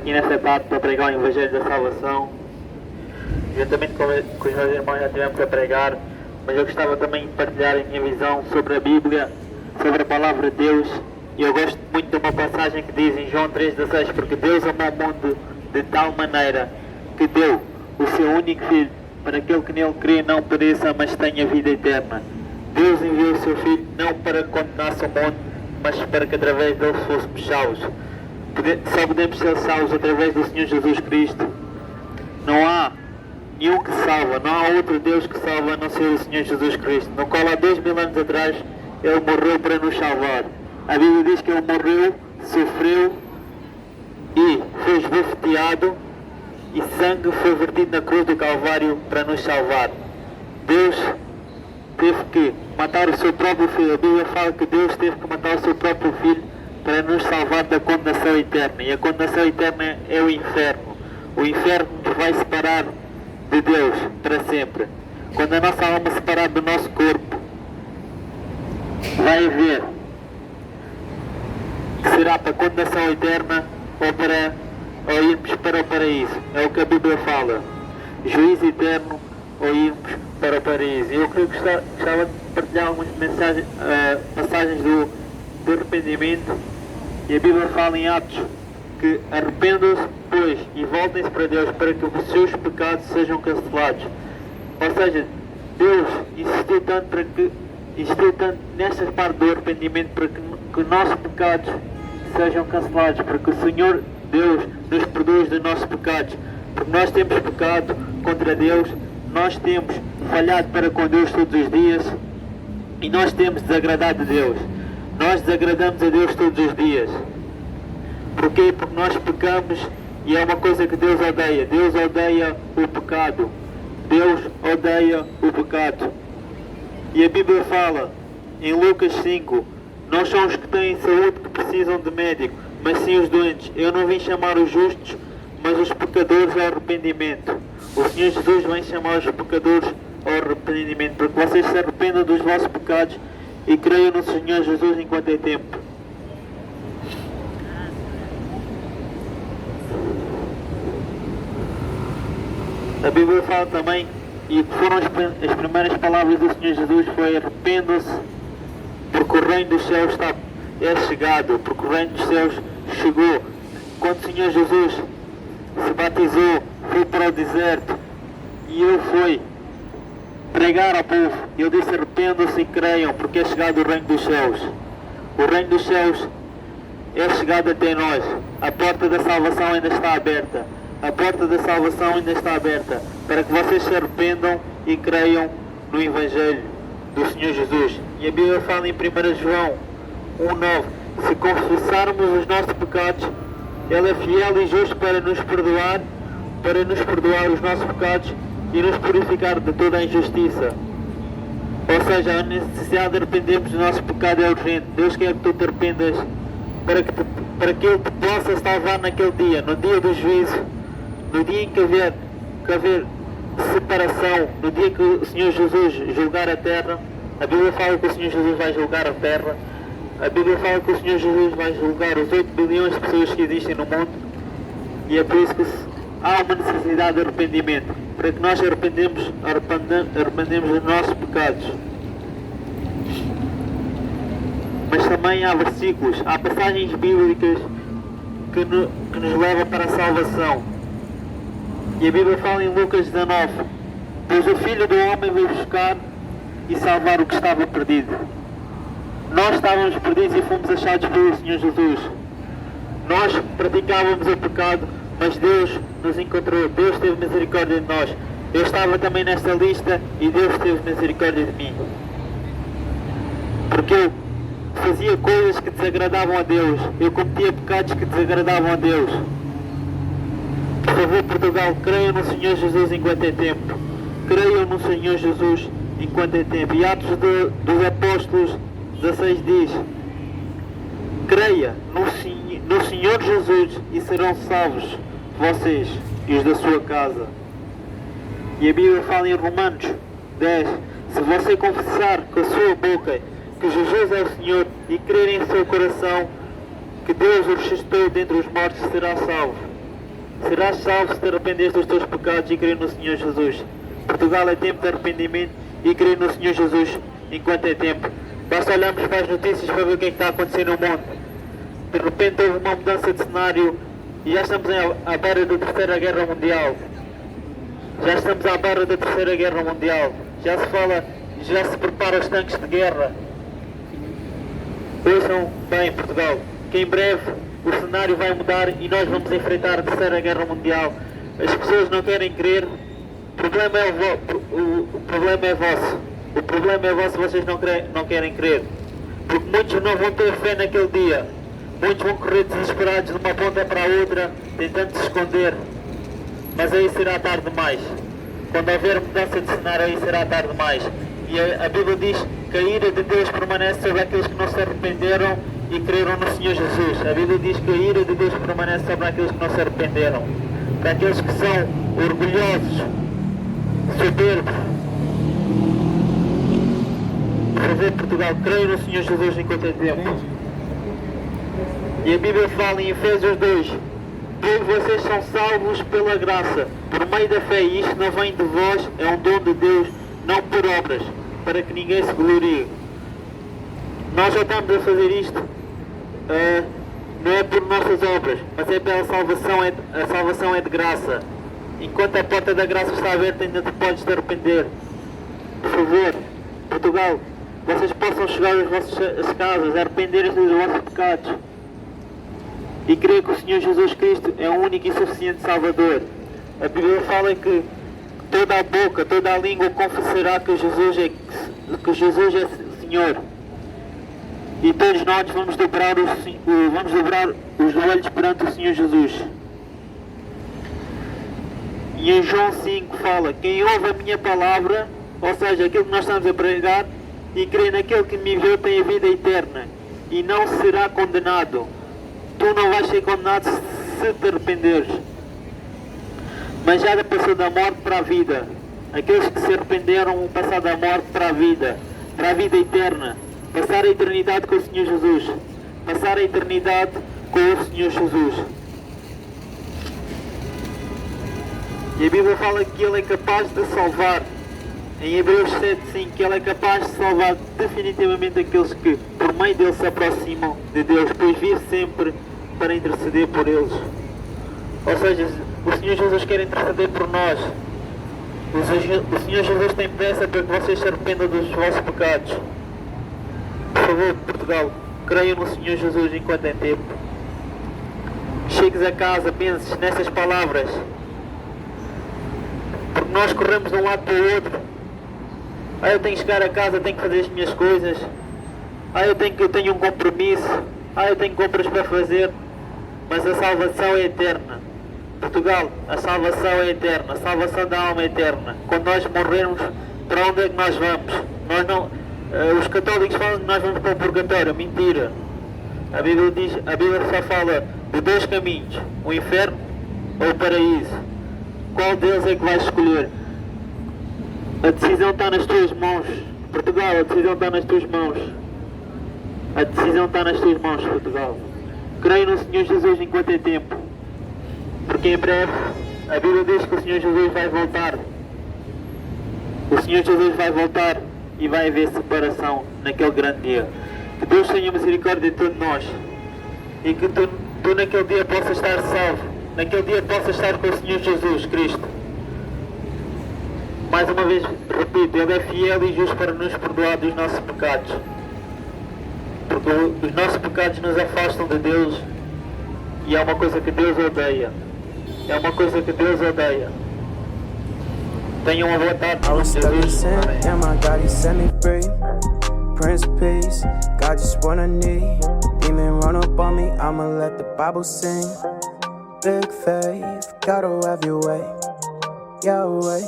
aqui nesta tarde para pregar o Evangelho da Salvação. Juntamente com os meus irmãos já tivemos a pregar, mas eu gostava também de partilhar a minha visão sobre a Bíblia, sobre a Palavra de Deus. E eu gosto muito de uma passagem que diz em João 3,16: porque Deus amou o mundo de tal maneira que deu o seu único Filho, para aquele que nele crê não pereça, mas tenha vida eterna. Deus enviou o seu Filho não para condenasse o mundo, mas para que através dele fôssemos salvos. Só podemos ser salvos através do Senhor Jesus Cristo. Não há nenhum que salva, não há outro Deus que salva a não ser o Senhor Jesus Cristo, no qual há 2000 anos atrás Ele morreu para nos salvar. A Bíblia diz que Ele morreu, sofreu e foi esbofeteado e sangue foi vertido na cruz do Calvário para nos salvar. Deus teve que matar o seu próprio Filho. A Bíblia fala que Deus teve que matar o seu próprio Filho para nos salvar da condenação eterna. E a condenação eterna é o inferno. O inferno nos vai separar de Deus para sempre. Quando a nossa alma se separar do nosso corpo, vai haver que será para a condenação eterna ou irmos para o paraíso. É o que a Bíblia fala. Juízo eterno ou irmos para o paraíso. Eu gostava de partilhar algumas passagens do arrependimento. E a Bíblia fala em Atos que arrependam-se, pois, e voltem-se para Deus para que os seus pecados sejam cancelados. Ou seja, Deus insistiu tanto nesta parte do arrependimento para que os nossos pecados sejam cancelados, para que o Senhor Deus nos perdoe dos nossos pecados. Porque nós temos pecado contra Deus, nós temos falhado para com Deus todos os dias e nós temos desagradado a Deus. Nós desagradamos a Deus todos os dias. Porquê? Porque nós pecamos e é uma coisa que Deus odeia. Deus odeia o pecado. Deus odeia o pecado. E a Bíblia fala em Lucas 5: não são os que têm saúde que precisam de médico, mas sim os doentes. Eu não vim chamar os justos, mas os pecadores ao arrependimento. O Senhor Jesus vem chamar os pecadores ao arrependimento, para que vocês se arrependam dos vossos pecados e creiam no Senhor Jesus enquanto é tempo. A Bíblia fala também, e foram as primeiras palavras do Senhor Jesus, foi: arrependam-se, porque o reino dos céus é chegado, porque o reino dos céus chegou. Quando o Senhor Jesus se batizou, foi para o deserto e Ele foi pregar ao povo. Ele disse: arrependam-se e creiam, porque é chegado o reino dos céus. O reino dos céus é chegado até nós. A porta da salvação ainda está aberta. A porta da salvação ainda está aberta, para que vocês se arrependam e creiam no Evangelho do Senhor Jesus. E a Bíblia fala em 1 João 1,9: se confessarmos os nossos pecados, Ele é fiel e justo para nos perdoar os nossos pecados e nos purificar de toda a injustiça. Ou seja, a necessidade de arrependermos do nosso pecado é urgente. Deus quer que tu te arrependas para que Ele te possa salvar naquele dia, no dia do juízo, no dia em que haver separação, no dia que o Senhor Jesus julgar a terra. A Bíblia fala que o Senhor Jesus vai julgar a terra. A Bíblia fala que o Senhor Jesus vai julgar os 8 bilhões de pessoas que existem no mundo. E é por isso que há uma necessidade de arrependimento, para que nós arrependemos dos nossos pecados. Mas também há versículos, há passagens bíblicas que nos levam para a salvação. E a Bíblia fala em Lucas 19: pois o Filho do Homem veio buscar e salvar o que estava perdido. Nós estávamos perdidos e fomos achados pelo Senhor Jesus. Nós praticávamos o pecado, mas Deus nos encontrou. Deus teve misericórdia de nós. Eu estava também nesta lista e Deus teve misericórdia de mim. Porque eu fazia coisas que desagradavam a Deus. Eu cometia pecados que desagradavam a Deus. Por favor, Portugal, creiam no Senhor Jesus enquanto é tempo. Creiam no Senhor Jesus enquanto é tempo. E Atos dos Apóstolos 16 diz: creia no Senhor Jesus e serão salvos vocês e os da sua casa. E a Bíblia fala em Romanos 10: se você confessar com a sua boca que Jesus é o Senhor e crer em seu coração que Deus o ressuscitou dentre os mortos, será salvo. Serás salvo se te arrependeres dos teus pecados e crer no Senhor Jesus. Portugal é tempo de arrependimento e crer no Senhor Jesus enquanto é tempo. Basta olharmos para as notícias para ver o que é que está acontecendo no mundo. De repente houve uma mudança de cenário e já estamos à beira da Terceira Guerra Mundial. Já estamos à beira da Terceira Guerra Mundial. Já se fala, já se preparam os tanques de guerra. Ouçam bem, Portugal, que em breve o cenário vai mudar e nós vamos enfrentar a Terceira Guerra Mundial. As pessoas não querem crer. O problema é vosso. O problema é vosso, vocês não querem crer. Porque muitos não vão ter fé naquele dia. Muitos vão correr desesperados de uma ponta para a outra, tentando se esconder. Mas aí será tarde demais. Quando houver mudança de cenário, aí será tarde demais. E a Bíblia diz que a ira de Deus permanece sobre aqueles que não se arrependeram e creram no Senhor Jesus. A Bíblia diz que a ira de Deus permanece sobre aqueles que não se arrependeram. Para aqueles que são orgulhosos, soberbos. Por favor, Portugal, creio no Senhor Jesus enquanto é tempo. E a Bíblia fala em Efésios 2: todos vocês são salvos pela graça, por meio da fé, e isto não vem de vós, é um dom de Deus, não por obras, para que ninguém se glorie. Nós já estamos a fazer isto, não é por nossas obras, mas é pela salvação, a salvação é de graça. Enquanto a porta da graça está aberta, ainda te podes te arrepender. Por favor, Portugal, vocês possam chegar às vossas casas, arrependerem-se dos vossos pecados e crer que o Senhor Jesus Cristo é o único e suficiente Salvador. A Bíblia fala que toda a boca, toda a língua confessará que Jesus é Senhor. E todos nós vamos dobrar os joelhos perante o Senhor Jesus. E em João 5 fala: quem ouve a minha palavra, ou seja, aquilo que nós estamos a pregar, e crê naquele que me enviou, tem a vida eterna e não será condenado. Tu não vais ser condenado se te arrependeres, mas já passou da morte para a vida. Aqueles que se arrependeram vão passar da morte para a vida eterna, passar a eternidade com o Senhor Jesus, passar a eternidade com o Senhor Jesus. E a Bíblia fala que Ele é capaz de salvar, em Hebreus 7:5, que Ele é capaz de salvar definitivamente aqueles que por meio dele se aproximam de Deus, pois vive sempre para interceder por eles. Ou seja, o Senhor Jesus quer interceder por nós. O Senhor Jesus tem pressa para que vocês se arrependam dos vossos pecados. Por favor, Portugal, creiam no Senhor Jesus enquanto é tempo. Chegues a casa, penses nessas palavras, porque nós corremos de um lado para o outro. Eu tenho que chegar a casa, tenho que fazer as minhas coisas. Eu tenho um compromisso. Eu tenho compras para fazer. Mas a salvação é eterna. Portugal, a salvação é eterna. A salvação da alma é eterna. Quando nós morrermos, para onde é que nós vamos? Os católicos falam que nós vamos para o purgatório. Mentira. A Bíblia só fala de dois caminhos: o inferno ou o paraíso. Qual deles é que vais escolher? A decisão está nas tuas mãos. Portugal, a decisão está nas tuas mãos. A decisão está nas tuas mãos, Portugal. Creio no Senhor Jesus enquanto é tempo. Porque em breve a Bíblia diz que o Senhor Jesus vai voltar. O Senhor Jesus vai voltar e vai haver separação naquele grande dia. Que Deus tenha misericórdia de todos nós. E que tu naquele dia possas estar salvo. Naquele dia possas estar com o Senhor Jesus Cristo. Mais uma vez, repito, Ele é fiel e justo para nos perdoar dos nossos pecados. Porque os nossos pecados nos afastam de Deus e é uma coisa que Deus odeia. É uma coisa que Deus odeia. Tenham uma boa tarde. Prince of Peace, God just wanna need. Demon run up on me, I'ma let the Bible sing. Big faith, gotta have your way, your way.